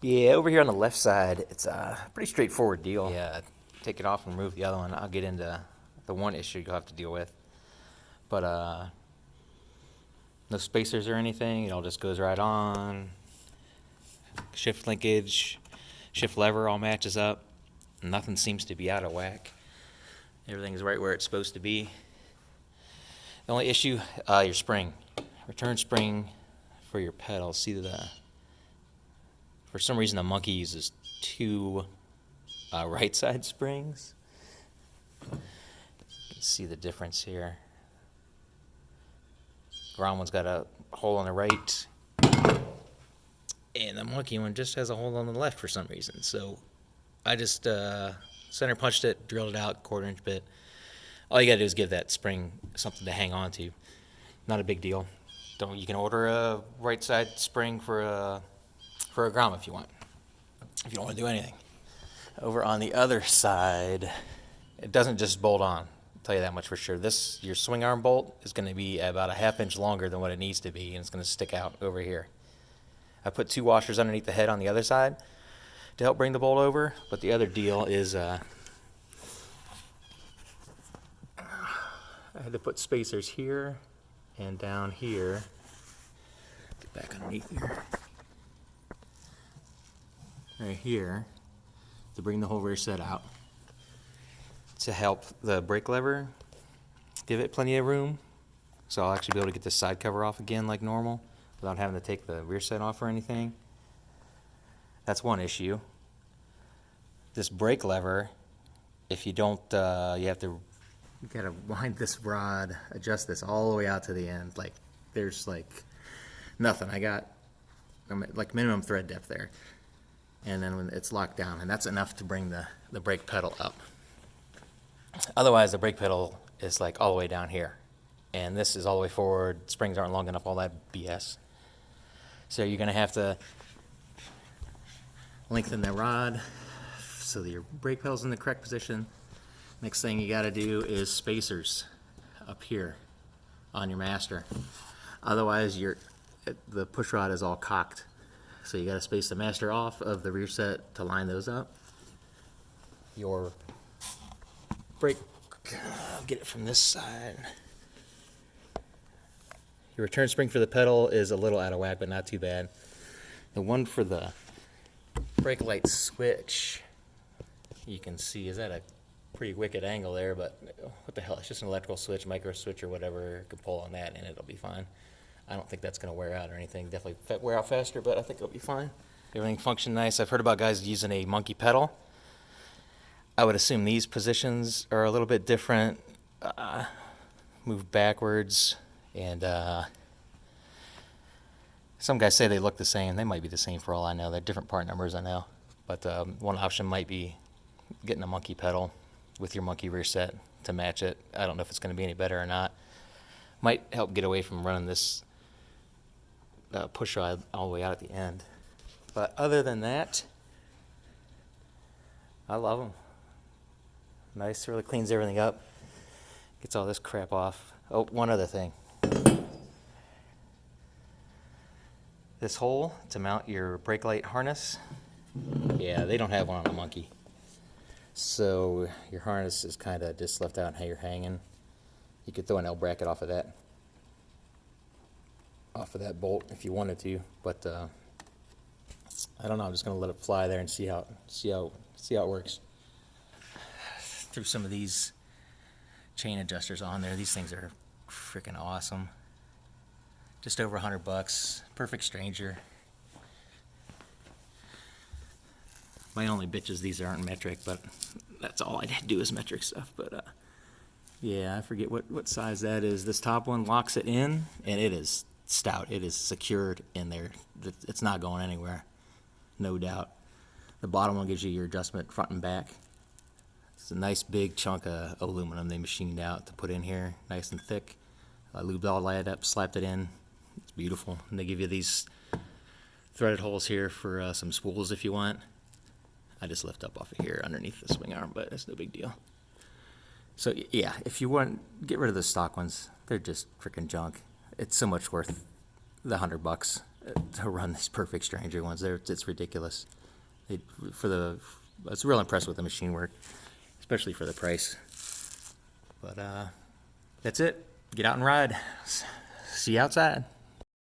Yeah, over here on the left side, it's a pretty straightforward deal. Yeah, take it off and remove the other one. I'll get into the one issue you'll have to deal with. But no spacers or anything. It all just goes right on. Shift linkage, shift lever all matches up. Nothing seems to be out of whack. Everything's right where it's supposed to be. The only issue, your spring. Return spring for your pedals. See for some reason the Monkey uses two right side springs. You can see the difference here. Grom one's got a hole on the right, and the Monkey one just has a hole on the left for some reason. So I just center punched it, drilled it out, 1/4 inch bit. All you gotta do is give that spring something to hang on to. Not a big deal. You can order a right side spring for a Grom if you want. If you don't want to do anything. Over on the other side, it doesn't just bolt on. I'll tell you that much for sure. Your swing arm bolt is going to be about a 1/2 inch longer than what it needs to be, and it's going to stick out over here. I put 2 washers underneath the head on the other side to help bring the bolt over, but the other deal is I had to put spacers here and down here. Get back underneath here. Right here to bring the whole rear set out. To help the brake lever, give it plenty of room. So I'll actually be able to get the side cover off again like normal without having to take the rear set off or anything. That's one issue. This brake lever, if you don't, you gotta wind this rod, adjust this all the way out to the end. Like there's like nothing. I'm at like minimum thread depth there. And then when it's locked down, and that's enough to bring the brake pedal up. Otherwise, the brake pedal is like all the way down here. And this is all the way forward, springs aren't long enough, all that BS. So you're gonna have to lengthen the rod so that your brake pedal's in the correct position. Next thing you gotta do is spacers up here on your master. Otherwise, the push rod is all cocked. So you got to space the master off of the rear set to line those up. Your brake, I'll get it from this side. Your return spring for the pedal is a little out of whack, but not too bad. The one for the brake light switch, you can see, is at a pretty wicked angle there, but what the hell, it's just an electrical switch, micro switch or whatever. You can pull on that and it'll be fine. I don't think that's going to wear out or anything. Definitely wear out faster, but I think it'll be fine. Everything functioned nice. I've heard about guys using a Monkey pedal. I would assume these positions are a little bit different. Move backwards, and some guys say they look the same. They might be the same for all I know. They're different part numbers, I know. But one option might be getting a Monkey pedal with your Monkey rear set to match it. I don't know if it's going to be any better or not. Might help get away from running this push rod all the way out at the end. But other than that, I love them. Nice, really cleans everything up. Gets all this crap off. Oh, one other thing. This hole to mount your brake light harness, yeah, they don't have one on a Monkey. So your harness is kind of just left out and how you're hanging. You could throw an L bracket off of that bolt if you wanted to, but I don't know. I'm just gonna let it fly there and see how it works. Threw some of these chain adjusters on there. These things are freaking awesome. Just over $100. Perfect stranger. My only bitch is these aren't metric, but that's all I do is metric stuff. But yeah, I forget what size that is. This top one locks it in, and it is stout. It is secured in there. It's not going anywhere, no doubt. The bottom one gives you your adjustment front and back. It's a nice big chunk of aluminum they machined out to put in here, nice and thick. I lubed all that up, slapped it in. It's beautiful. And they give you these threaded holes here for some spools if you want. I just lift up off of here underneath the swing arm, but it's no big deal. So yeah, if you want, get rid of the stock ones. They're just freaking junk. It's so much worth the $100 to run these Perfect Stranger ones. It's ridiculous. I was real impressed with the machine work, especially for the price. But that's it. Get out and ride. See you outside.